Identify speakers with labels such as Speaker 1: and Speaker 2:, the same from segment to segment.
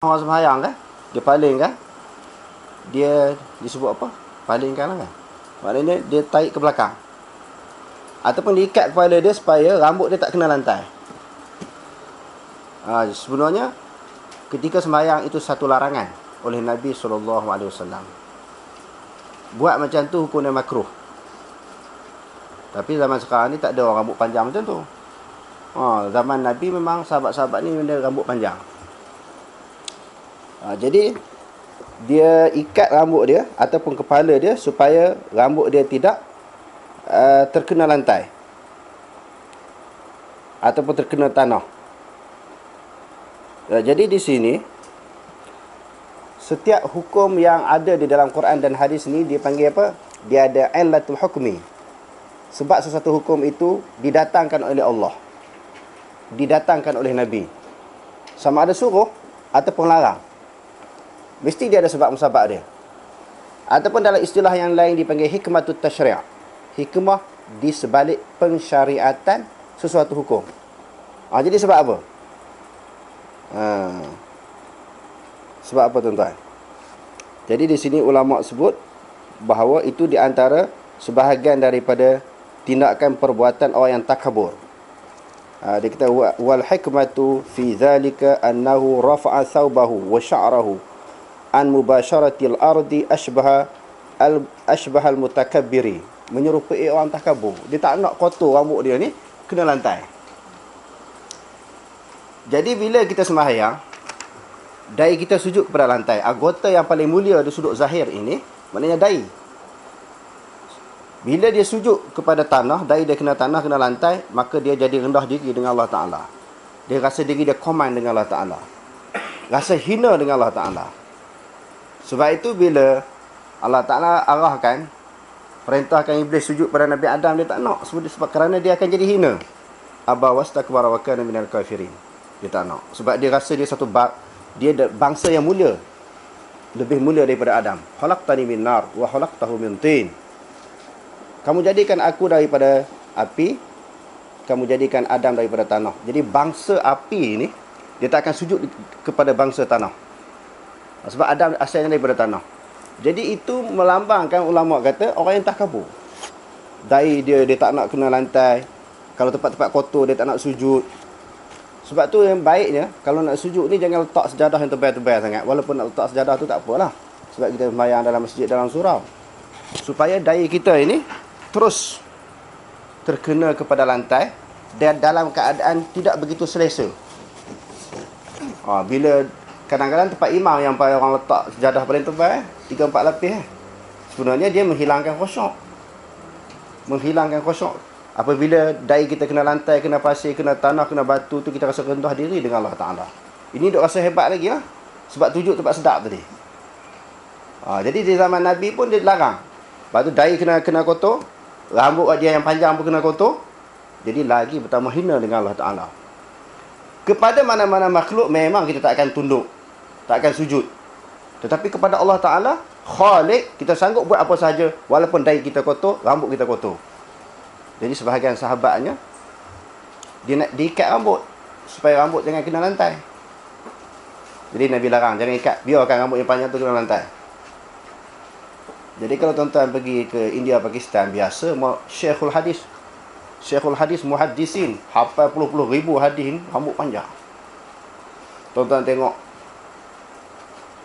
Speaker 1: Orang sembahyang kan, dia paling kan, dia disebut apa? Palingkan lah kan. Maknanya dia tarik ke belakang. Ataupun diikat kepala dia supaya rambut dia tak kena lantai. Sebenarnya ketika sembahyang itu satu larangan oleh Nabi SAW. Buat macam tu hukumnya makruh. Tapi zaman sekarang ni tak ada orang rambut panjang macam tu. Zaman Nabi memang sahabat-sahabat ni dia rambut panjang. Jadi dia ikat rambut dia ataupun kepala dia supaya rambut dia tidak terkena lantai ataupun terkena tanah. Jadi di sini setiap hukum yang ada di dalam Quran dan hadis ni dia panggil apa? Dia ada illatul hukmi. Sebab sesuatu hukum itu didatangkan oleh Allah, didatangkan oleh Nabi. Sama ada suruh ataupun larang, mesti dia ada sebab musabab dia. Ataupun dalam istilah yang lain dipanggil hikmatut tasyri'. Hikmah di sebalik pensyariatan sesuatu hukum. Jadi sebab apa? Sebab apa tuan-tuan? Jadi di sini ulama sebut bahawa itu di antara sebahagian daripada tindakan perbuatan orang yang takabur. Dia kata wal hikmatu fi dhalika annahu rafa'a thawbahu wa sya'rahu an mubasharatil ardi ashbaha al mutakabbiri, menyerupai orang takabur. Dia tak nak kotor rambut dia ni kena lantai. Jadi bila kita sembahyang, dahi kita sujud kepada lantai. Anggota yang paling mulia di sudut zahir ini maknanya dahi. Bila dia sujud kepada tanah, dahi dia kena tanah, kena lantai, maka dia jadi rendah diri dengan Allah Ta'ala. Dia rasa diri dia command dengan Allah Ta'ala, rasa hina dengan Allah Ta'ala. Sebab itu bila Allah Ta'ala arahkan, perintahkan Iblis sujud pada Nabi Adam, dia tak nak. Sebab kerana dia akan jadi hina. Aba wastakbara wa kana minal kafirin. Dia tak nak. Sebab dia rasa dia satu dia bangsa yang mulia, lebih mulia daripada Adam. Khalaqtani min nar wa khalaqtahu min tin. Kamu jadikan aku daripada api, kamu jadikan Adam daripada tanah. Jadi bangsa api ini dia tak akan sujud kepada bangsa tanah. Sebab Adam asalnya daripada tanah. Jadi itu melambangkan, ulama kata, orang yang takabur. Dahi dia tak nak kena lantai. Kalau tempat-tempat kotor dia tak nak sujud. Sebab tu yang baiknya, kalau nak sujud ni jangan letak sejadah yang tebal-tebal sangat. Walaupun nak letak sejadah tu tak apalah. Sebab kita sembahyang dalam masjid, dalam surau. Supaya dahi kita ini terus terkena kepada lantai dan dalam keadaan tidak begitu selesa. Bila kadang-kadang tempat imam yang orang letak sejadah paling tebal 3-4 lapis, sebenarnya dia menghilangkan khusyuk. Menghilangkan khusyuk. Apabila dahi kita kena lantai, kena pasir, kena tanah, kena batu tu, kita rasa rendah diri dengan Allah Ta'ala. Ini duk rasa hebat lagi lah. Sebab tujuk tempat sedap tadi. Jadi di zaman Nabi pun dia larang. Lepas tu dahi kena kotor, rambut dia yang panjang pun kena kotor. Jadi lagi bertambah hina dengan Allah Ta'ala. Kepada mana-mana makhluk memang kita tak akan tunduk, tak akan sujud. Tetapi kepada Allah Ta'ala, Khaliq, kita sanggup buat apa sahaja, walaupun dahi kita kotor, rambut kita kotor. Jadi sebahagian sahabatnya, dia nak diikat rambut supaya rambut jangan kena lantai. Jadi Nabi larang, jangan ikat, biarkan rambut yang panjang tu kena lantai. Jadi kalau tuan-tuan pergi ke India, Pakistan, biasa Syekhul Hadis muhaddisin, hafal puluh-puluh ribu hadis, rambut panjang. Tuan-tuan tengok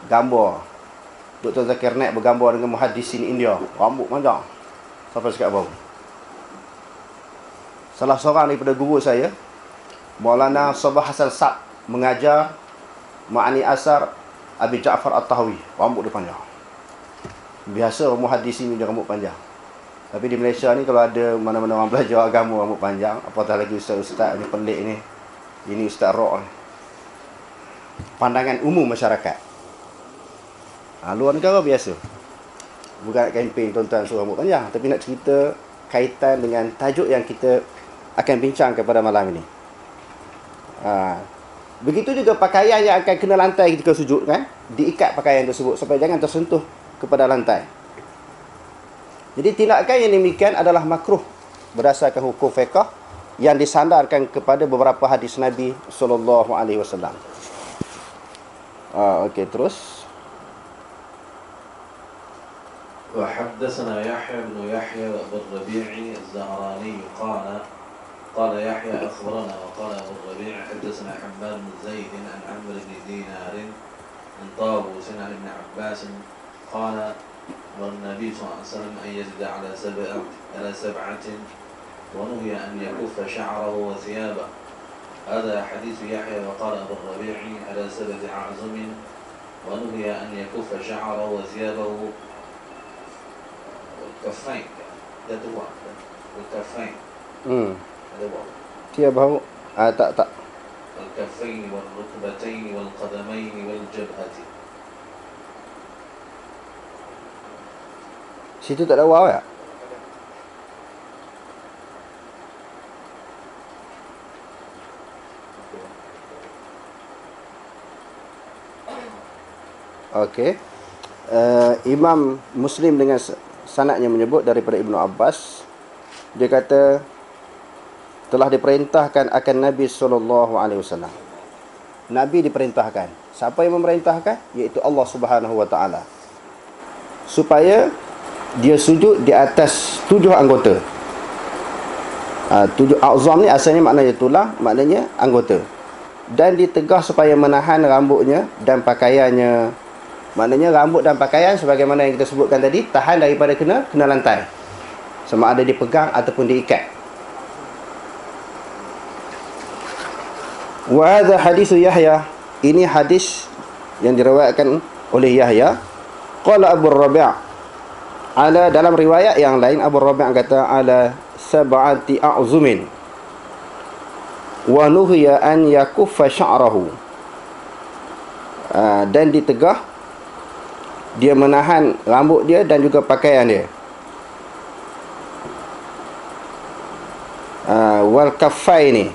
Speaker 1: gambar Dr. Zakir Naik bergambar dengan muhaddisin India, rambut panjang sampai sekat bawah. Salah seorang daripada guru saya, Maulana Sabah Hasan Sab, mengajar Ma'ani Asar Abi Ja'far At-Tahawi, rambut dia panjang. Biasa muhaddisin ni dia rambut panjang. Tapi di Malaysia ni kalau ada mana-mana orang belajar agama rambut panjang, apatah lagi ustaz-ustaz ni pelik ni. Ini ustaz rock ni. Pandangan umum masyarakat. Luar negara biasa. Bukan nak kempen tuan-tuan suruh rambut panjang, tapi nak cerita kaitan dengan tajuk yang kita akan bincangkan pada malam ini. Begitu juga pakaian yang akan kena lantai ketika sujud kan, diikat pakaian tersebut supaya jangan tersentuh kepada lantai. Jadi tindakan yang demikian adalah makruh berdasarkan hukum fiqh yang disandarkan kepada beberapa hadis Nabi SAW. Okey, terus.
Speaker 2: وحدثنا يحيى بن يحيى أبو الربيع الزهراني قال يحيى أخبرنا وقال أبو الربيع حدثنا حماد بن زيد عن عمرو بن دينار عن طاووس عن ابن عباس قال أمر النبي صلى الله عليه وسلم أن يزيد على سبعة ونهي أن يكف شعره وثيابه. هذا حديث يحيى. وقال أبو الربيع على 7 أعظم ونهي أن يكف شعره وثيابه والكفين. والكفين
Speaker 1: ثيابه tak.
Speaker 2: والكفين والركبتين والقدمين والجبهة.
Speaker 1: Situ tak ada waw ya? Okey. Imam Muslim dengan sanadnya menyebut daripada Ibnu Abbas, dia kata telah diperintahkan akan Nabi SAW. Nabi diperintahkan. Siapa yang memerintahkan? Iaitu Allah Subhanahu Wa Taala. Supaya dia sujud di atas 7 anggota. 7 a'zam ni asalnya maknanya tulang, maknanya anggota. Dan ditegah supaya menahan rambutnya dan pakaiannya. Maknanya rambut dan pakaian sebagaimana yang kita sebutkan tadi, tahan daripada kena lantai. Sama ada dipegang ataupun diikat. Wa hadha hadis Yahya. Ini hadis yang diriwayatkan oleh Yahya. Qala Abu Rabi'. Dalam riwayat yang lain Abu Rabi' kata ala 7 a'zumin wa nuhiya an yakuffa sya'rahu. Dan ditegah dia menahan rambut dia dan juga pakaian dia. Wal kaffaini,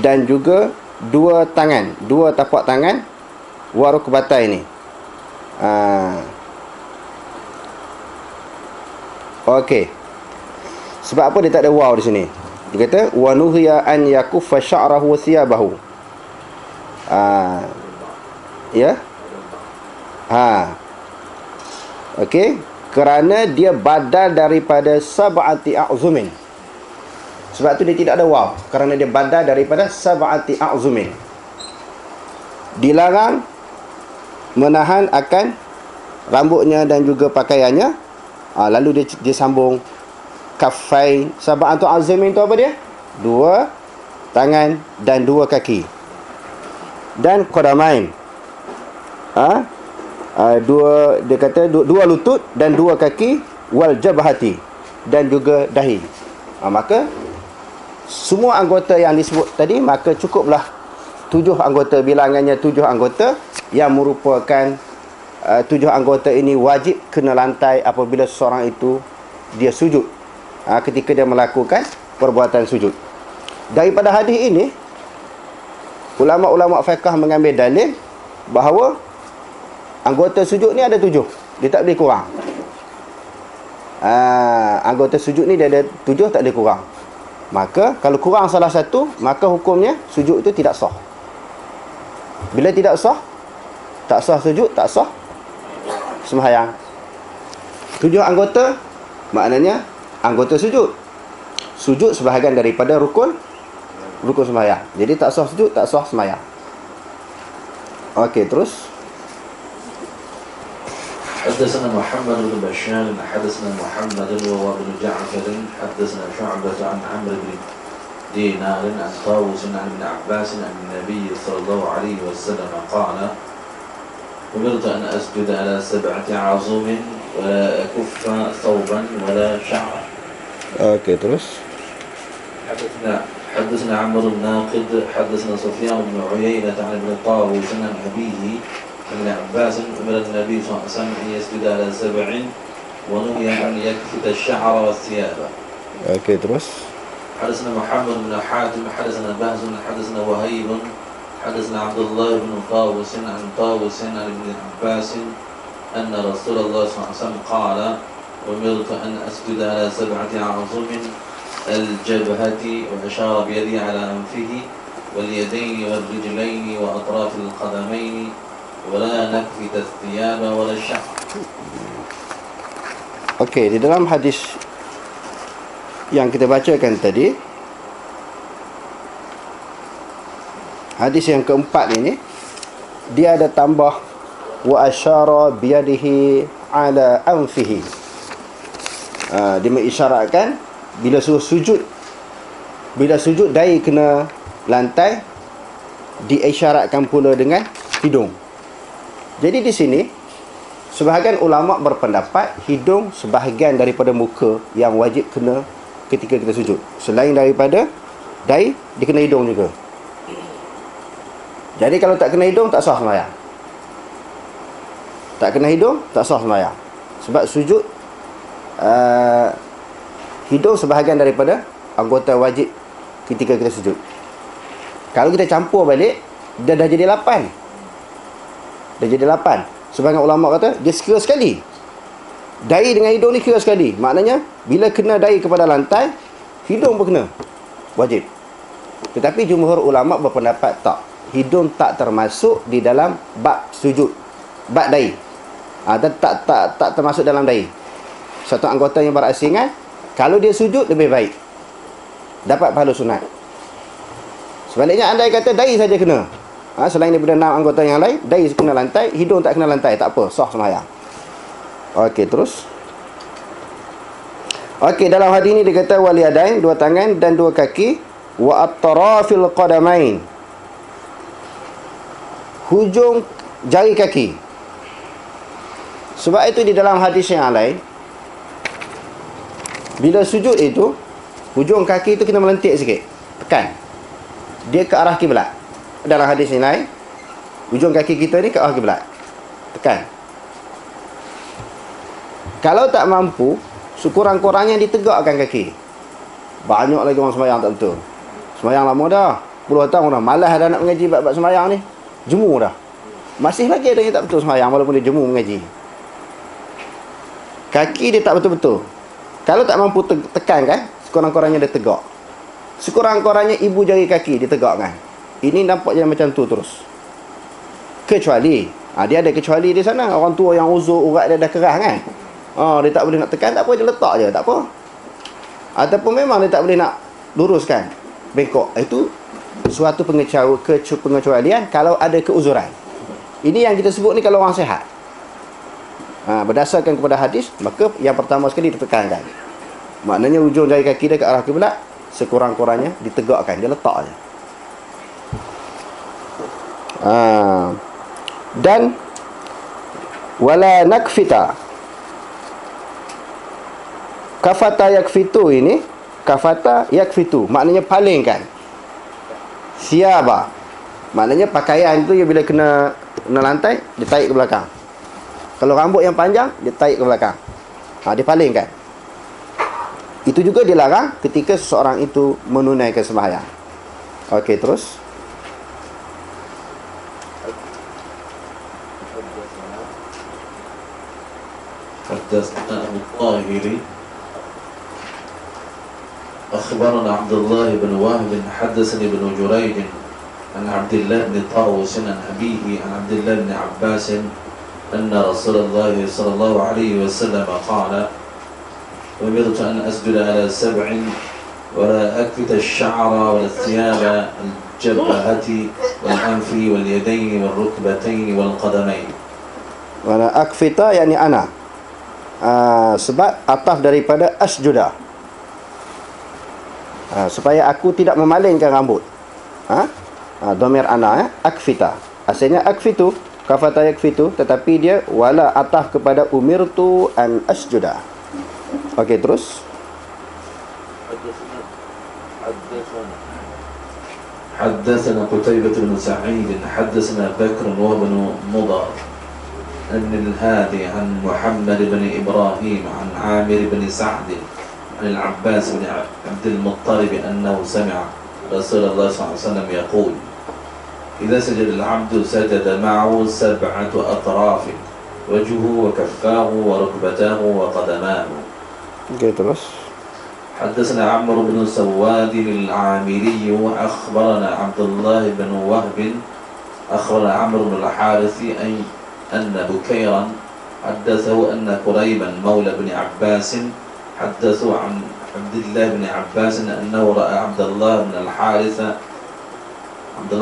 Speaker 1: dan juga 2 tangan, 2 tapak tangan, wa rukbataini. Okey. Sebab apa dia tak ada waw di sini? Dia kata wa nuhiya an yakuffa sya'rahu wa thiyabahu. Ya. Okey, kerana dia badal daripada 7 a'zumin. Sebab tu dia tidak ada waw, kerana dia badal daripada 7 a'zumin. Dilarang menahan akan rambutnya dan juga pakaiannya. Lalu dia sambung kaffain. 7 a'zumin itu apa dia? 2 tangan dan 2 kaki. Dan qadamain. Dia kata 2 lutut dan 2 kaki, wal jabhati, dan juga dahi. Maka semua anggota yang disebut tadi, maka cukuplah 7 anggota, bilangannya 7 anggota, yang merupakan 7 anggota ini wajib kena lantai apabila seseorang itu dia sujud, ketika dia melakukan perbuatan sujud. Daripada hadis ini, ulama-ulama fiqh mengambil dalil bahawa anggota sujud ni ada 7. Dia tak boleh kurang. Anggota sujud ni dia ada 7, tak boleh kurang. Maka kalau kurang salah satu, maka hukumnya sujud itu tidak sah. Bila tidak sah, tak sah sujud, tak sah sembahyang. 7 anggota maknanya anggota sujud. Sujud sebahagian daripada rukun sembahyang. Jadi tak sah sujud, tak sah sembahyang. Okey, terus.
Speaker 2: حدثنا محمد بن بشار حدثنا محمد وهو بن جعفر حدثنا شعبة عن عمرو بن دينار عن طاووس عن ابن عباس عن النبي صلى الله عليه وسلم قال أمرت أن أسجد على 7 عظم ولا أكف ثوبا ولا شعرا.
Speaker 1: Okey, terus.
Speaker 2: حدثنا عمرو الناقد حدثنا سفيان بن عيينة عن ابن طاووس عن أبيه ابن عباس أمر النبي صلى الله عليه وسلم أن يسجد على 7 ونهي أن يكفت الشعر والثياب.
Speaker 1: Okey, terus.
Speaker 2: حدثنا محمد بن حاتم حدثنا بهز حدثنا وهيب حدثنا عبد الله بن طاووس عن طاووس عن ابن عباس أن رسول الله صلى الله عليه وسلم قال أمرت أن أسجد على 7 أعظم الجبهة، وأشار بيده على أنفه واليدين والرجلين وأطراف القدمين ولا نكفت الثياب ولا الشعر.
Speaker 1: Okey, di dalam hadis yang kita bacakan tadi, hadis yang keempat ini, dia ada tambah wa asyara biyadihi ala anfihi. Dia mengisyaratkan bila suruh sujud, bila sujud dahi kena lantai, diisyaratkan pula dengan hidung. Jadi di sini sebahagian ulama berpendapat hidung sebahagian daripada muka yang wajib kena ketika kita sujud. Selain daripada dahi, dia kena hidung juga. Jadi kalau tak kena hidung, tak sah sembahyang. Tak kena hidung, tak sah sembahyang. Sebab sujud, hidung sebahagian daripada anggota wajib ketika kita sujud. Kalau kita campur balik, dia dah jadi 8. Dah jadi 8. Sebahagian ulama kata, dia sekira sekali. Dahi dengan hidung ni kira sekali. Maknanya, bila kena dahi kepada lantai, hidung pun kena. Wajib. Tetapi jumhur ulama berpendapat tak. Hidung tak termasuk di dalam bab sujud. Bab dahi. Tak termasuk dalam dahi. Satu anggota yang berasingan, kalau dia sujud, lebih baik. Dapat pahala sunat. Sebaliknya, andai kata dahi saja kena. Selain daripada 6 anggota yang lain, dahi kena lantai, hidung tak kena lantai, tak apa, sah sembahyang. Okey, terus. Okey, dalam hadis ini dia kata wal yadain, 2 tangan dan 2 kaki, wa at-tarafil qadamain, hujung jari kaki. Sebab itu di dalam hadis yang lain, bila sujud itu, hujung kaki itu kena melentik sikit, tekan. Dia ke arah kiblat. Dalam hadis yang lain, hujung kaki kita ni ke arah kiblat, tekan. Kalau tak mampu, sekurang-kurangnya ditegakkan kaki. Banyak lagi orang sembahyang tak betul. Sembahyang lama dah, puluh tahun dah, malas dah nak mengaji bab sembahyang ni, jemu dah. Masih lagi ada yang tak betul sembahyang walaupun dia jemu mengaji. Kaki dia tak betul-betul. Kalau tak mampu tekan kan, sekurang-kurangnya dia tegak. Sekurang-kurangnya ibu jari kaki ditegakkan. Ini nampak je macam tu terus. Kecuali, dia ada kecuali di sana. Orang tua yang uzur, urat dia dah keras kan. Dia tak boleh nak tekan, tak apa, dia letak je, tak apa. Ataupun memang dia tak boleh nak luruskan, bengkok. Itu suatu pengecualian kalau ada keuzuran. Ini yang kita sebut ni kalau orang sihat. Berdasarkan kepada hadis, maka yang pertama sekali ditekankan. Maknanya ujung jari kaki dia ke arah kiblat, sekurang-kurangnya ditegakkan, dia letak je. Dan wala nakfita, kafata yakfitu ini, kafata yakfitu maknanya palingkan. Siaba maknanya pakaian tu, bila kena lantai, dia tarik ke belakang. Kalau rambut yang panjang, dia tarik ke belakang, dia palingkan. Itu juga dilarang ketika seseorang itu menunaikan sembahyang. Okey, terus.
Speaker 2: حدثنا أبو الطاهر أخبرنا عبد الله بن وهب حدثني ابن جريج عن عبد الله بن طاووس عن أبيه عن عبد الله بن عباس أن رسول الله صلى الله عليه وسلم قال أمرت أن أسجد على 7 ولا أكفت الشعر ولا الثياب الجبهة والأنف واليدين والركبتين والقدمين.
Speaker 1: ولا أكفت يعني أنا. Sebab ataf daripada asjuda, supaya aku tidak memalingkan rambut. Dhamir ana, akfita. Asalnya akfitu, kafata yakfitu, tetapi dia wala ataf kepada umirtu an asjuda. Okey, terus.
Speaker 2: حدثنا قتيبة بن سعيد حدثنا بكر وابن مضر عن الهادي عن محمد بن إبراهيم عن عامر بن سعد عن العباس بن عبد المطلب أنه سمع رسول الله صلى الله عليه وسلم يقول إذا سجد العبد سجد معه 7 أطراف وجهه وكفاه وركبتاه وقدماه.
Speaker 1: terus.
Speaker 2: حدثنا عمرو بن سواد العامري أخبرنا عبد الله بن وهب أخبرنا عمرو بن الحارث أن بكيرا حدثه أن كريبا مولى بن عباس حدثوا عن عبد الله بن عباس أنه رأى عبد الله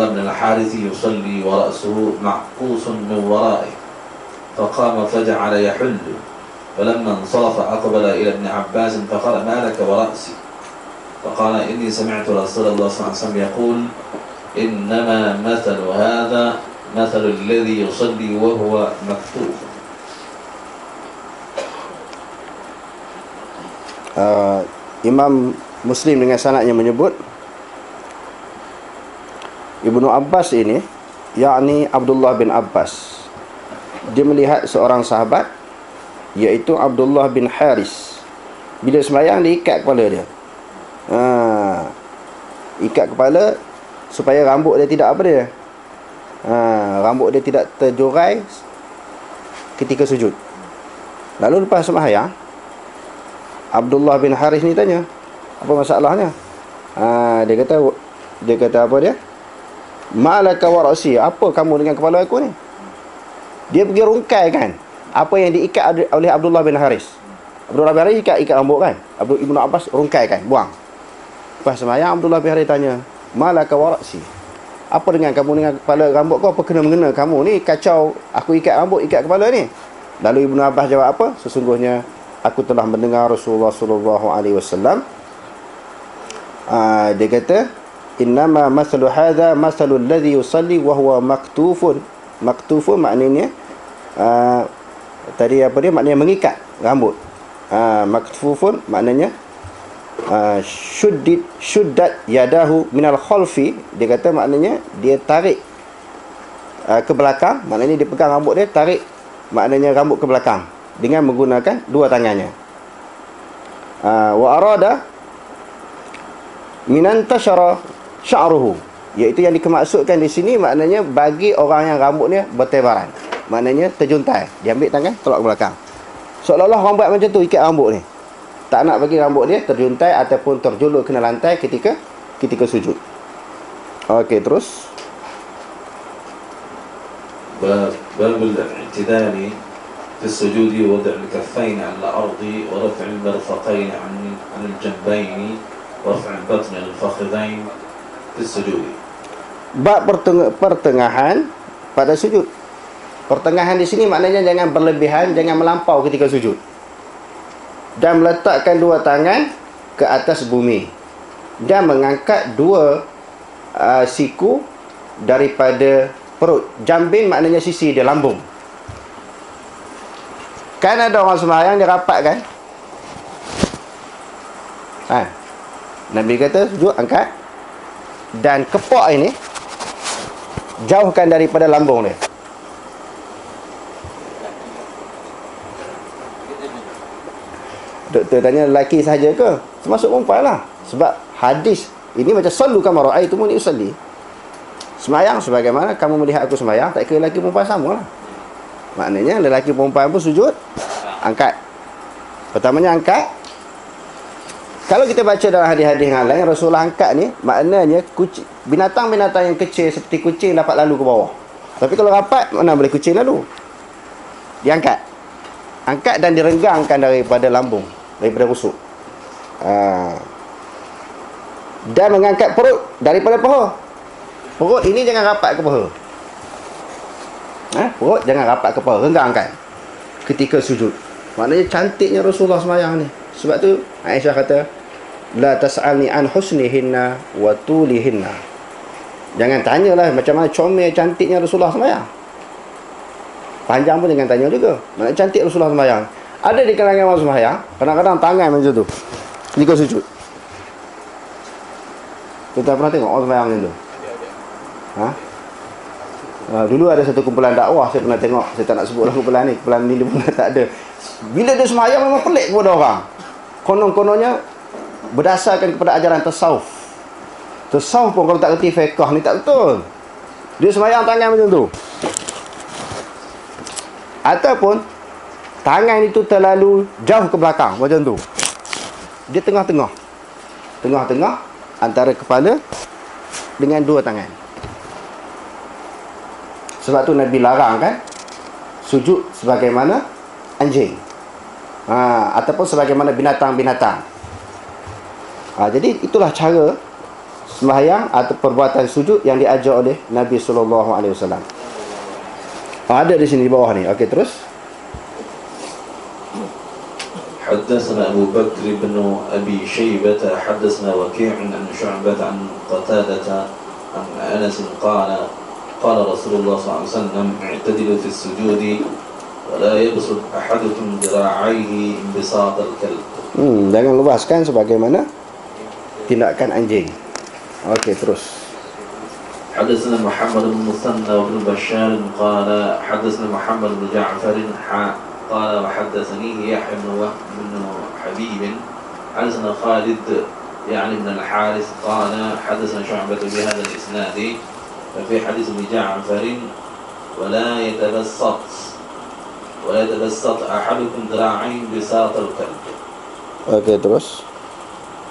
Speaker 2: بن الحارث يصلي ورأسه معقوس من ورائه فقام فجعل يحل فلما انصرف أقبل إلى ابن عباس فقال ما لك ورأسي فقال إني سمعت رسول الله صلى الله عليه وسلم يقول إنما مثل هذا مثل الذي يصلي وهو مكتوف.
Speaker 1: Imam Muslim dengan sanadnya menyebut Ibnu Abbas ini, yakni Abdullah bin Abbas, dia melihat seorang sahabat iaitu Abdullah bin Haris. Bila sembahyang dia ikat kepala dia. Ikat kepala supaya rambut dia tidak apa dia? Rambut dia tidak terjurai ketika sujud. Lalu lepas sembahyang, Abdullah bin Haris ni tanya, apa masalahnya? Dia kata apa dia? Ma'alaka wa ra'si, apa kamu dengan kepala aku ni? Dia pergi rungkai kan apa yang diikat oleh Abdullah bin Haris. Abdullah bin Haris ikat rambut kan, Ibnu Abbas rungkai kan, buang. Lepas sembahyang Abdullah bin Haris tanya, Ma'alaka wa ra'si, apa dengan kamu dengan kepala rambut kau, apa kena-mengena kamu ni kacau aku ikat rambut, ikat kepala ni? Lalu Ibnu Abbas jawab apa? Sesungguhnya aku telah mendengar Rasulullah sallallahu alaihi wasallam dia kata, innama masalu hadha masalul ladzi yusalli wa huwa maktufun. Maktufun maknanya tadi apa dia? Maknanya mengikat rambut. Maktufun maknanya syuddat yadahu minal khalfi. Dia kata maknanya dia tarik ke belakang, maknanya dia pegang rambut dia, tarik maknanya rambut ke belakang dengan menggunakan dua tangannya. Wa arada minantashara sya'ruhu, iaitu yang dimaksudkan di sini maknanya bagi orang yang rambutnya bertebaran, maknanya terjuntai, dia ambil tangan tolak ke belakang, seolah-olah orang buat macam tu, ikat rambut ni, tak nak bagi rambut dia terjuntai ataupun terjulur kena lantai ketika sujud. Okey, terus
Speaker 2: babul i'tidali في السجود وضع الكفين على الأرض ورفع المرفقين عن الجنبين ورفع البطن للفخذين في السجود.
Speaker 1: Bab pertengahan pada sujud. Pertengahan di sini maknanya jangan berlebihan, jangan melampau ketika sujud. Dan meletakkan dua tangan ke atas bumi dan mengangkat dua siku daripada perut. Jambin maknanya sisi dia, lambung. Kan ada orang sembahyang dia rapat kan? Nabi kata sujud angkat dan kepak ini jauhkan daripada lambung dia. Doktor tanya lelaki sahaja ke? Termasuk perempuan lah. Sebab hadis ini macam sallu kama ra'aitumuni usalli. Sembahyang sebagaimana kamu melihat aku sembahyang. Tak kira lelaki perempuan sama lah. Maknanya lelaki perempuan pun sujud angkat. Pertamanya angkat. Kalau kita baca dalam hadis-hadis yang lain, Rasulullah angkat ni maknanya binatang-binatang yang kecil seperti kucing dapat lalu ke bawah. Tapi kalau rapat, mana boleh kucing lalu? Diangkat. Angkat dan direnggangkan daripada lambung, daripada rusuk. Dan mengangkat perut daripada paha. Perut ini jangan rapat ke paha. Perut jangan rapat ke paha, renggangkan ketika sujud. Maknanya cantiknya Rasulullah sembahyang ni. Sebab tu Aisyah kata, la tas'alni an husnihinna wa tulihinna. Jangan tanyalah macam mana comel cantiknya Rasulullah sembahyang. Panjang pun jangan tanya juga. Mana cantik Rasulullah sembahyang. Ada di kalangan orang sembahyang, kadang-kadang tangan macam tu ketika sujud. Kita pernah tengok orang sembahyang macam tu? Dulu ada satu kumpulan dakwah saya pernah tengok. Saya tak nak sebutlah kumpulan ni pun tak ada. Bila dia sembahyang memang pelik kepada orang. Konon-kononnya berdasarkan kepada ajaran tasawuf. Tasawuf pun kalau tak kerti fiqh ni tak betul. Dia sembahyang tangan macam tu. Ataupun tangan itu terlalu jauh ke belakang macam tu. Dia tengah-tengah. Tengah-tengah antara kepala dengan dua tangan. Sebab tu Nabi larang kan sujud sebagaimana anjing, ataupun sebagaimana binatang-binatang. Jadi itulah cara sembahyang atau perbuatan sujud yang diajar oleh Nabi SAW. Ada di sini di bawah ni. Okey, terus.
Speaker 2: حدثنا أبو بكر بن أبي شيبة حدثنا وكيع عن شعبة عن قتادة عن أنس قال قال رسول الله صلى الله عليه وسلم اعتدلوا في السجود ولا يبسط أحدكم ذراعيه انبساط الكلب.
Speaker 1: Jangan luaskan sebagaimana tindakan anjing. Okey, terus.
Speaker 2: حدثنا محمد بن مثنى وابن بشار قال حدثنا محمد بن جعفر قال وحدثني يحيى بن حبيب حدثنا خالد يعني من الحارث قال حدثنا شعبة بهذا الإسناد ففي حديث ابن جعفر ولا يتبسط أحدكم ذراعين بساط الكلب.
Speaker 1: Okey, terus.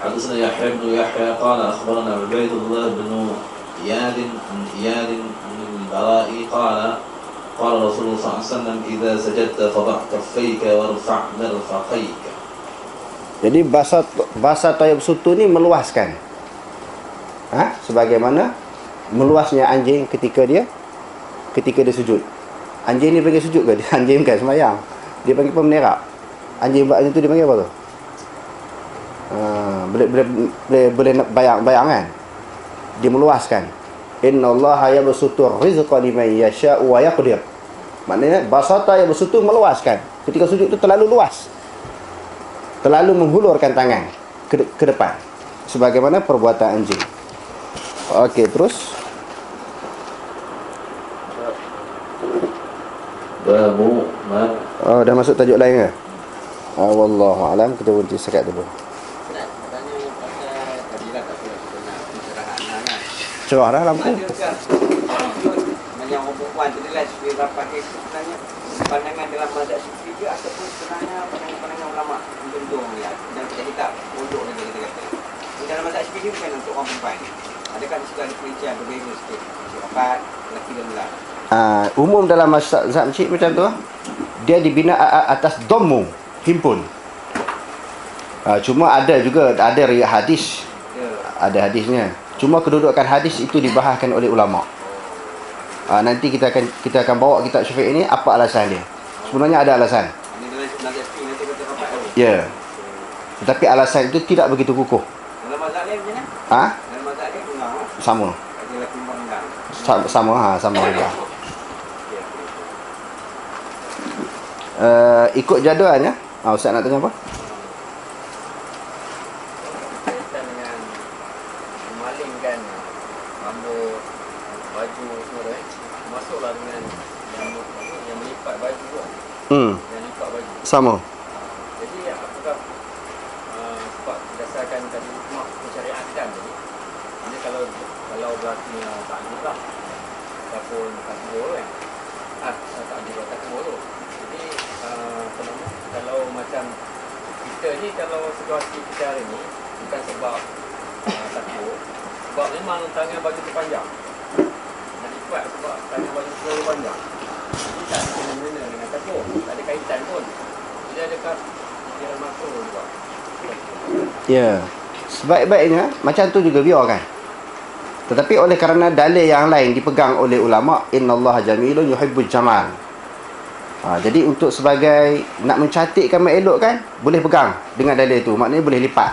Speaker 2: حدثنا يحيى بن يحيى قال أخبرنا عبيد الله بن إياد عن البراء قال رسول الله صلى الله عليه وسلم إذا سجدت فضع كفيك وارفع مرفقيك.
Speaker 1: Jadi bahasa tayyib sutu ni meluaskan. Sebagaimana meluasnya anjing ketika dia sujud. Anjing ni panggil sujud ke? Anjing bukan sembahyang. Dia panggil pemenerap. Anjing tu dia panggil apa tu? Boleh bayang kan? Dia meluaskan. Innallaha yabsutur rizqa liman yasha'u wa yaqdir. Maknanya basata yabsutu meluaskan. Ketika sujud tu terlalu luas. Terlalu menghulurkan tangan ke depan. Sebagaimana perbuatan anjing. Okey, terus.
Speaker 2: Babu ma.
Speaker 1: Dah masuk tajuk lain ke? Wallahu alam, kita berhenti sekat dulu. Cerah dah lampu.
Speaker 3: Yang perempuan tu adalah supaya pakai sebenarnya pandangan dalam mazhab Syafi'i juga ataupun sebenarnya pandangan ulama cenderung ya dan tidak hitam pondok lagi kita kata. Dalam mazhab Syafi'i bukan untuk orang perempuan. Adakah juga ada perincian berbeza sikit? Rapat lelaki dan lelaki.
Speaker 1: Umum dalam mazhab Syafi'i macam tu. Dia dibina atas dhammu, himpun. Cuma ada juga hadis. Ada hadisnya. Cuma kedudukan hadis itu dibahaskan oleh ulama. Nanti kita akan bawa kitab Syafi'i ini apa alasan dia. Sebenarnya ada alasan. Ya. Tetapi alasan itu tidak begitu kukuh.
Speaker 3: Dalam mazhab lain macam mana? Dalam mazhab lain
Speaker 1: sama. Sama juga. Ikut jadualnya. Ustaz nak tanya apa? Sama.
Speaker 3: Jadi apakah sebab berdasarkan tadi hikmah syariatkan tadi. Ini kalau berlakunya tak juga ataupun takbir kan. Tak ada takbir tu. Jadi kalau macam kita ni kalau situasi kita hari ni bukan sebab takbir, sebab memang tangan baju tu panjang. Dan ikut sebab tangan baju tu panjang. Jadi tak kena-mena dengan takbir, tak ada kaitan pun. Dia adakah dia makruh juga?
Speaker 1: Ya. Sebaik-baiknya macam tu juga biarkan. Tetapi oleh kerana dalil yang lain dipegang oleh ulama, innallaha jamilun yuhibbul jamal. Jadi untuk sebagai nak mencantikkan, mengelokkan, boleh pegang dengan dalil tu. Maknanya boleh lipat.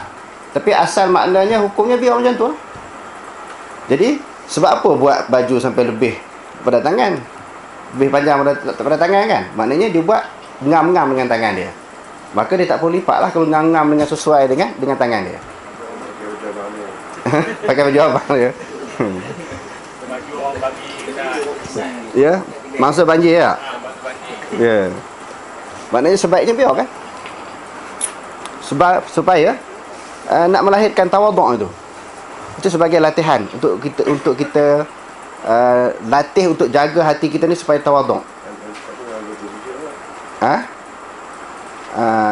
Speaker 1: Tapi asal maknanya hukumnya biar macam tu. Jadi sebab apa buat baju sampai lebih pada tangan? Lebih panjang pada tangan kan? Maknanya dia buat ngam-ngam dengan tangan dia. Maka dia tak perlu lipat lah kalau ngam-ngam dengan sesuai dengan tangan dia. Pakai baju abang dia.
Speaker 4: Baju orang bagi
Speaker 1: Ya, mangsa banjir ya. Ya. Maknanya sebaiknya biar kan? Sebab supaya nak melahirkan tawaduk itu. Itu sebagai latihan untuk kita latih untuk jaga hati kita ni supaya tawaduk.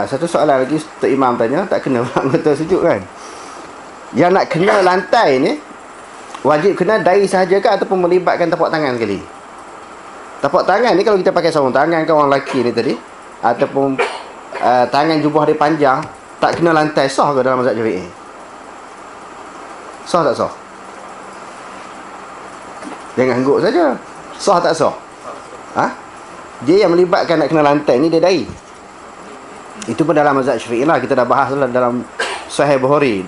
Speaker 1: Satu soalan lagi Ustaz Imam tanya, tak kena anggota sujud kan? Yang nak kena lantai ni wajib kena dari sahaja ke ataupun melibatkan tepuk tangan sekali? Tapak tangan ni kalau kita pakai sarung tangan kan orang lelaki ni tadi, ataupun tangan jubah dia panjang, tak kena lantai, sah ke dalam mazhab Syafi'i? Sah tak sah? Jangan angguk saja. Sah tak sah? Ha? Dia yang melibatkan nak kena lantai ni dia da'i. Itu pun dalam mazhab Syafi'i lah. Kita dah bahas lah dalam Sahih Bukhari,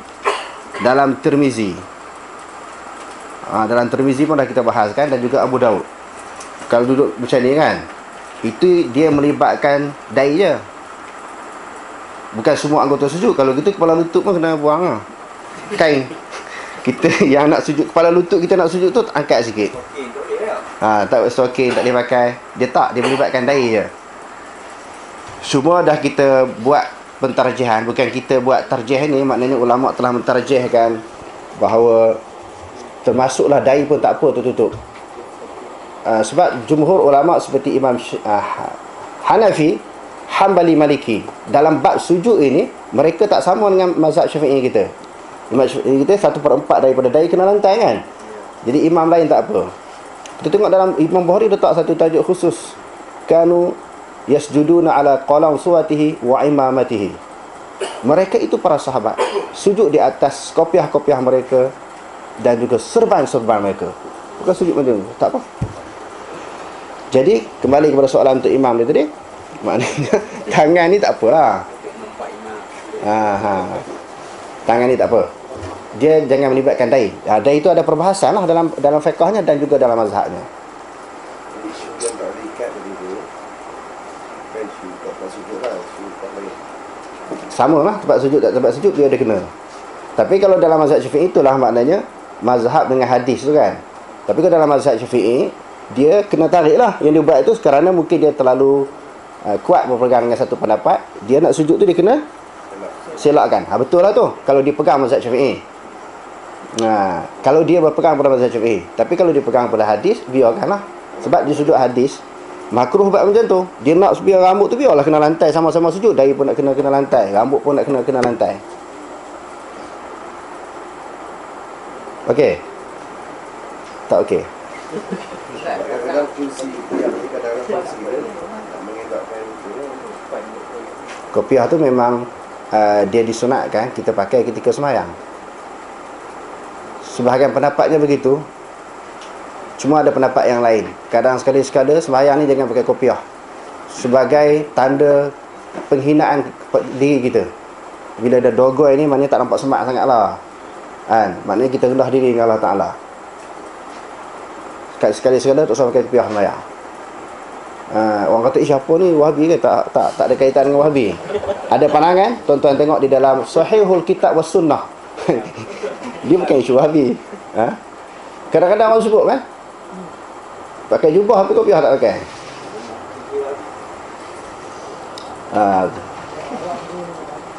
Speaker 1: dalam Tirmizi. Dalam Tirmizi pun dah kita bahas kan, dan juga Abu Daud. Kalau duduk macam ni kan, itu dia melibatkan da'i je, bukan semua anggota sujud. Kalau gitu kepala lutut pun kena buang lah. Kain kita yang nak sujud, kepala lutut kita nak sujud tu angkat sikit. Tak stocking tak boleh pakai. Dia melibatkan da'i je. Semua dah kita buat pentarjihan. Bukan kita buat tarjih ni, maknanya ulama' telah mentarjihkan bahawa termasuklah da'i pun tak apa, tertutup. Sebab jumhur ulama' seperti Imam Hanafi, Hanbali, Maliki, dalam bab sujud ini mereka tak sama dengan mazhab Syafi'i kita. Imam Syafi'i kita 1/4 daripada da'i kena lantai kan. Jadi imam lain tak apa. Kita tengok dalam Imam Bukhari letak satu tajuk khusus, kanu yasjuduna ala qalam suwatihi wa imamatihi. Mereka itu para sahabat sujud di atas kopiah-kopiah mereka dan juga serban-serban mereka. Bukan sujud macam tu, tak apa. Jadi kembali kepada soalan untuk imam dia tadi, maknanya tangan ni tak apalah. Tangan ni tak apa. Dia jangan melibatkan da'i. Da'i itu ada perbahasan lah dalam fiqahnya dan juga dalam mazhabnya. Sama lah, tempat sujud tak tempat sujud dia ada kena. Tapi kalau dalam mazhab Syafi'i itulah maknanya mazhab dengan hadis tu kan. Tapi kalau dalam mazhab Syafi'i, dia kena tarik lah yang dia buat itu, kerana mungkin dia terlalu kuat berpegang dengan satu pendapat. Dia nak sujud tu dia kena selakkan. Betul lah tu kalau dia pegang mazhab Syafi'i. Kalau dia berpegang pada mazhab Syafi'i. Tapi kalau dia pegang pada hadis, biarkanlah. Sebab dia sujud hadis makruh buat macam tu. Dia nak biar rambut tu biarlah kena lantai, sama-sama sujud. Da'i pun nak kena lantai, rambut pun nak kena lantai. Okey? Tak okey?
Speaker 5: Kadang-kadang kursi kadang-kadang kursi mengelakkan
Speaker 1: kopiah tu memang dia disunatkan kita pakai ketika sembahyang. Sebahagian pendapatnya begitu. Cuma ada pendapat yang lain. Kadang sekali-sekala sembahyang ni jangan pakai kopiah, sebagai tanda penghinaan diri kita. Bila ada dogoi ni, maknanya tak nampak semak sangat lah kan? Maknanya kita rendah diri dengan Allah Ta'ala. Sekali-sekala tak usah pakai kopiah sembahyang. Orang kata siapa ni Wahabi ke? Tak ada kaitan dengan Wahabi. Ada pandangan, tuan-tuan tengok di dalam Sahihul Kitab was Sunnah. Dia bukan isu Wahabi. Kadang-kadang orang sebut kan, pakai jubah tapi kopiah tak pakai.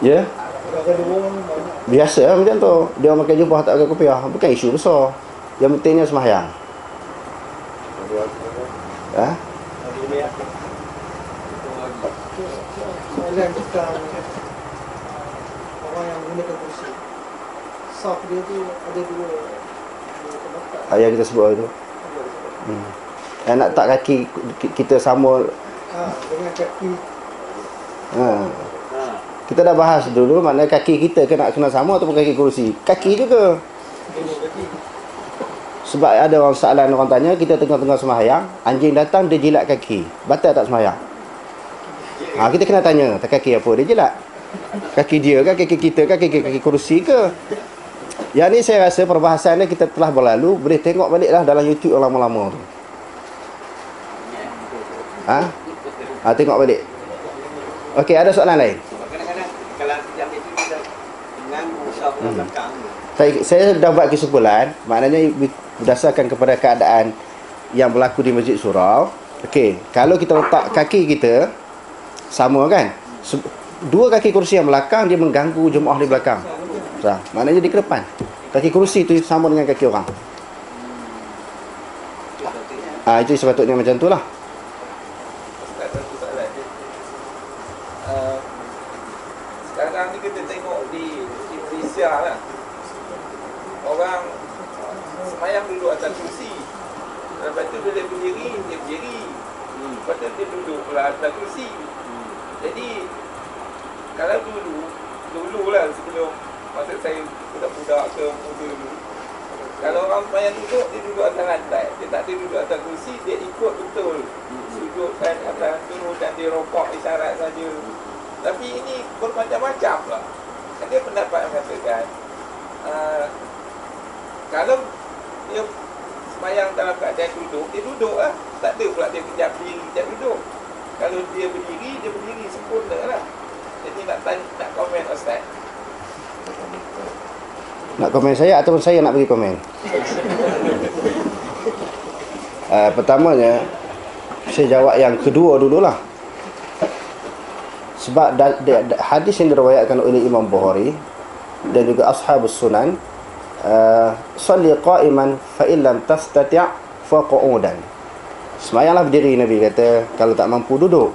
Speaker 1: Ya, biasa lah macam tu. Dia orang pakai jubah tak pakai kopiah, bukan isu besar. Yang pentingnya sembahyang.
Speaker 6: Soalan tentang orang yang menggunakan kursi, saf dia tu ada dua pendapat.
Speaker 1: Yang kita sebut itu. Nak tak kaki kita sama
Speaker 6: dengan kaki.
Speaker 1: Kita dah bahas dulu, maknanya kaki kita kena sama ataupun kaki kursi. Kaki juga. Sebab ada orang soalan, orang tanya, kita tengah-tengah sembahyang, anjing datang dia jilat kaki, batal tak sembahyang? Kita kena tanya, tak kaki apa dia jilat? Kaki dia ke, kaki kita ke, kaki kursi ke? Yang ni saya rasa perbahasannya kita telah berlalu. Boleh tengok baliklah dalam YouTube yang lama-lama tu. Tengok balik. Okey, ada soalan lain?
Speaker 3: Kadang-kadang kalau yang itu dengan usah belakang.
Speaker 1: Saya dah buat kesimpulan, maknanya berdasarkan kepada keadaan yang berlaku di Masjid Surau. Okey, kalau kita letak kaki kita sama kan, dua kaki kursi yang belakang dia mengganggu jemaah di belakang. Maknanya di ke depan. Kaki kursi tu sama dengan kaki orang. Itu sepatutnya macam tu lah.
Speaker 5: Sekarang ni kita tengok di Malaysia lah, orang sembahyang duduk atas kursi, lepas tu bila berdiri, dia berdiri. Lepas tu dia duduk pula atas kursi. Jadi kalau dulu lah sebelum masa saya budak-budak ke muda dulu, kalau orang sembahyang duduk, dia duduk atas lantai. Dia tak ada duduk atas kursi, dia ikut betul sujud kan atas turun dan dia rokok isyarat saja. Tapi ini bermacam-macam lah. Ada pendapat yang katakan kalau dia sembahyang dalam keadaan duduk, dia duduk lah. Tak ada pula dia kejap berdiri, kejap duduk. Kalau dia berdiri sempurna lah. Jadi nak komen Ustaz.
Speaker 1: Nak komen saya ataupun saya nak bagi komen? Pertamanya, saya jawab yang kedua dululah. Sebab hadis yang diriwayatkan oleh Imam Bukhari dan juga Ashabus Sunan, salli qa'iman fa in lam tastati' fa qu'udan. Semayanglah berdiri, Nabi kata. Kalau tak mampu duduk.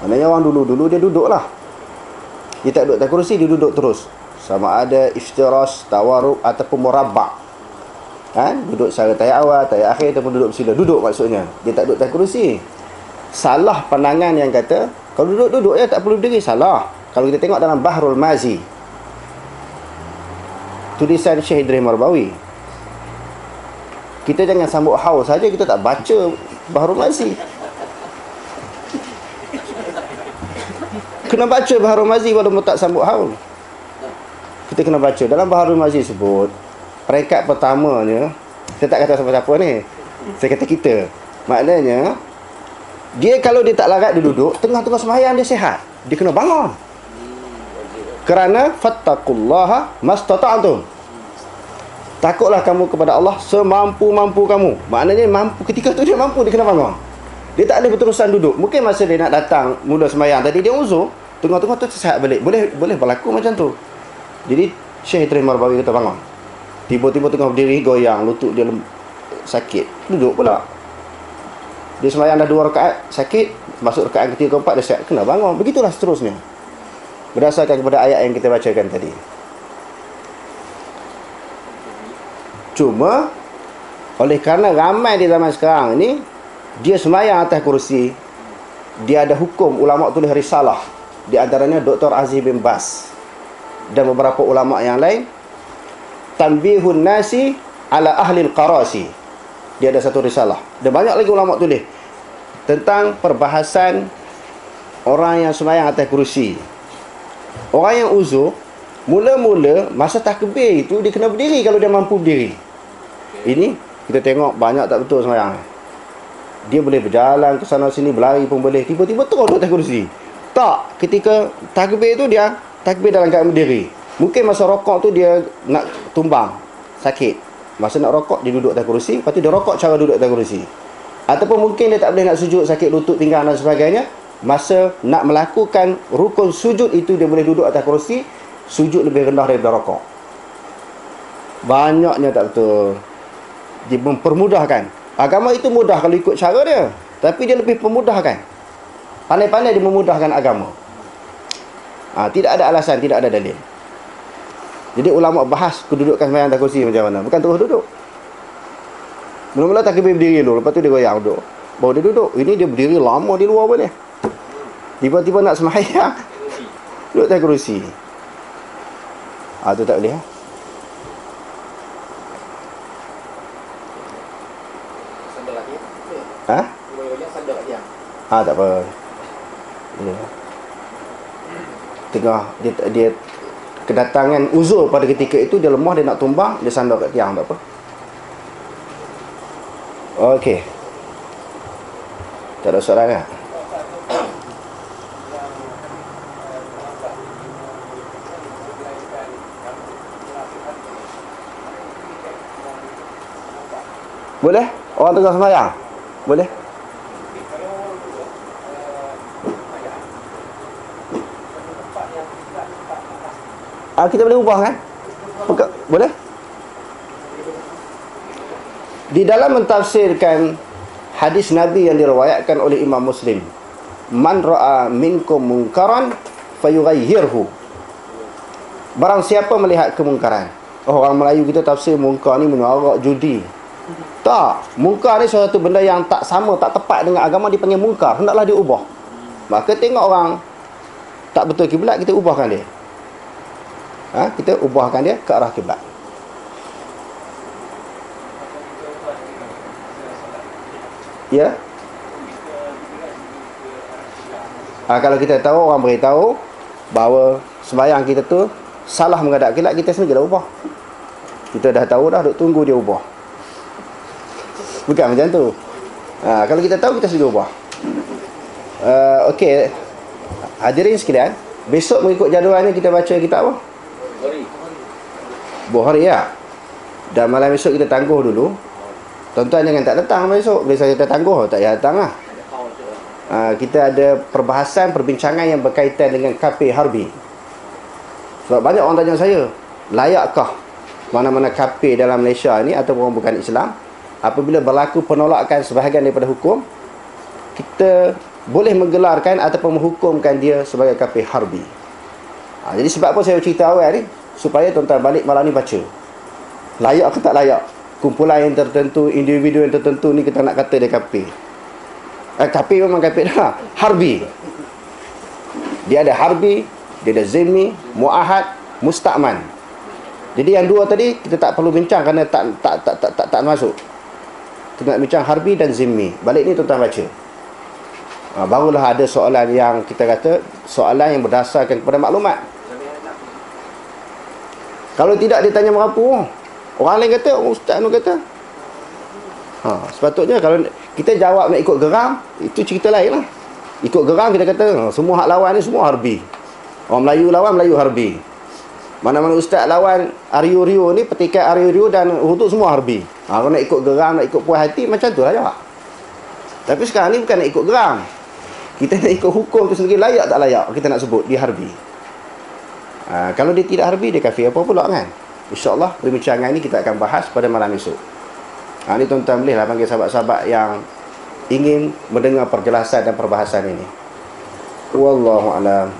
Speaker 1: Maknanya orang dulu dia duduklah. Dia tak duduk atas kursi, dia duduk terus. Sama ada iftirash, tawarruk ataupun murabba'. Duduk secara tayyat awal, tayyat akhir ataupun duduk bersila. Duduk maksudnya. Dia tak duduk atas kursi. Salah pandangan yang kata kalau duduk ya tak perlu berdiri. Salah. Kalau kita tengok dalam Bahrul Mazi, tulisan Syekh Idris Marbawi, kita jangan sambut haul saja, kita tak baca Bahrul Mazi. Kena baca Bahrul Mazi walaupun tak sambut haul. Kita kena baca. Dalam Bahrul Mazi sebut, peringkat pertamanya, saya tak kata siapa-siapa ni, saya kata kita. Maknanya dia kalau dia tak larat dia duduk, tengah-tengah sembahyang dia sihat, dia kena bangun. Kerana fattaqullaha mastata'tum. Takutlah kamu kepada Allah semampu-mampu kamu. Maknanya mampu, ketika tu dia mampu, dia kena bangun. Dia tak ada berterusan duduk. Mungkin masa dia nak datang mula sembahyang tadi dia uzur, tengah-tengah tu sihat balik. Boleh berlaku macam tu. Jadi Syekh Idris Marbawi kata bangun. Tiba-tiba tengah berdiri goyang, lutut dia sakit, duduk pula. Dia sembahyang dah 2 rakaat, sakit, masuk rakaat ketiga keempat dia sihat, kena bangun. Begitulah seterusnya. Berdasarkan kepada ayat yang kita bacakan tadi. Cuma oleh kerana ramai di zaman sekarang ni dia sembahyang atas kursi, dia ada hukum. Ulama tulis risalah, di antaranya Dr. Aziz bin Bas dan beberapa ulama yang lain, Tanbihun Nasi ala Ahli Qarasi. Dia ada satu risalah. Dan banyak lagi ulama tulis tentang perbahasan orang yang sembahyang atas kursi. Orang yang uzur, mula-mula masa takbir itu dia kena berdiri kalau dia mampu berdiri. Ini kita tengok banyak tak betul sembahyang. Dia boleh berjalan ke sana sini, berlari pun boleh. Tiba-tiba terus duduk atas kursi. Tak, ketika takbir itu dia takbir dalam keadaan berdiri. Mungkin masa rokok tu dia nak tumbang, sakit. Masa nak rokok dia duduk atas kursi, lepas tu dia rokok cara duduk atas kursi. Ataupun mungkin dia tak boleh nak sujud, sakit lutut, pinggang dan sebagainya. Masa nak melakukan rukun sujud itu dia boleh duduk atas kursi, sujud lebih rendah daripada rokok. Banyaknya tak betul. Dia mempermudahkan. Agama itu mudah kalau ikut cara dia, tapi dia lebih pemudahkan. Pandai-pandai dia memudahkan agama. Tidak ada alasan, tidak ada dalil. Jadi ulama bahas kedudukan sembahyang atas kursi macam mana. Bukan terus duduk. Mula-mula takbir berdiri dulu, lepas tu dia goyang duduk. Baru dia duduk. Ini dia berdiri lama di luar boleh. Tiba-tiba nak sembahyang, duduk atas kursi. Tu tak boleh.
Speaker 3: Sandal lagi. Boleh sandal lagi.
Speaker 1: Tak apa. Ya. Tengah dia kedatangan uzur pada ketika itu, dia lemah, dia nak tumbang, dia sandar kat tiang, tak apa. Okey. Tak ada soalan kan? Boleh? Orang tengah sembahyang? Boleh? Kita boleh ubah kan? Boleh? Di dalam mentafsirkan hadis Nabi yang diriwayatkan oleh Imam Muslim, man ra'a minkum munkaran fayughayyirhu. Barang siapa melihat kemungkaran. Orang Melayu kita tafsir mungkar ni mengarak judi. Tak. Mungkar ni suatu benda yang tak sama, tak tepat dengan agama, dipanggil mungkar. Hendaklah dia ubah. Maka tengok orang tak betul kiblat, kita ubahkan dia. Kita ubahkan dia ke arah kiblat. Ya. Kalau kita tahu, orang beritahu bahawa sembahyang kita tu salah menghadap kiblat, kita sendirilah ubah. Kita dah tahu dah, duk tunggu dia ubah. Bukan macam tu. Kalau kita tahu, kita sendiri ubah. Okey. Hadirin sekalian, besok mengikut jadualnya kita baca kitab apa? Bukhari ya. Dan malam esok kita tangguh dulu. Tuan-tuan jangan tak datang besok. Bila saya tangguh, tak payah datang lah. Kita ada perbahasan, perbincangan yang berkaitan dengan KP Harbi. Sebab banyak orang tanya saya, layakkah mana-mana KP dalam Malaysia ni ataupun orang bukan Islam, apabila berlaku penolakan sebahagian daripada hukum, kita boleh menggelarkan ataupun menghukumkan dia sebagai KP Harbi. Jadi sebab apa saya cerita awal ni, supaya tuan-tuan balik malam ni baca layak ke tak layak kumpulan yang tertentu, individu yang tertentu ni kita nak kata dia KP. KP memang KP dah. Harbi. Dia ada Harbi, dia ada Zimmi, Mu'ahad, Musta'man. Jadi yang dua tadi kita tak perlu bincang kerana tak masuk. Kita nak bincang Harbi dan Zimmi. Balik ni tuan-tuan baca. Barulah ada soalan yang kita kata soalan yang berdasarkan kepada maklumat. Kalau tidak dia tanya merapu. Orang lain kata, ustaz tu kata. Sepatutnya kalau kita jawab nak ikut geram, itu cerita lain lah. Ikut geram kita kata semua hak lawan ni semua Harbi. Orang Melayu lawan Melayu Harbi. Mana-mana ustaz lawan Aryo Rio ni, petikai Aryo Rio dan Hudud semua Harbi. Kalau nak ikut geram, nak ikut puas hati, macam tu lah jawab. Tapi sekarang ni bukan nak ikut geram. Kita nak ikut hukum tu sendiri, layak tak layak kita nak sebut dia Harbi. Kalau dia tidak Harbi, dia kafir apa pula kan. InsyaAllah perbincangan ni kita akan bahas pada malam esok. Ni tuan-tuan bolehlah panggil sahabat-sahabat yang ingin mendengar perjelasan dan perbahasan ini. Wallahu a'lam.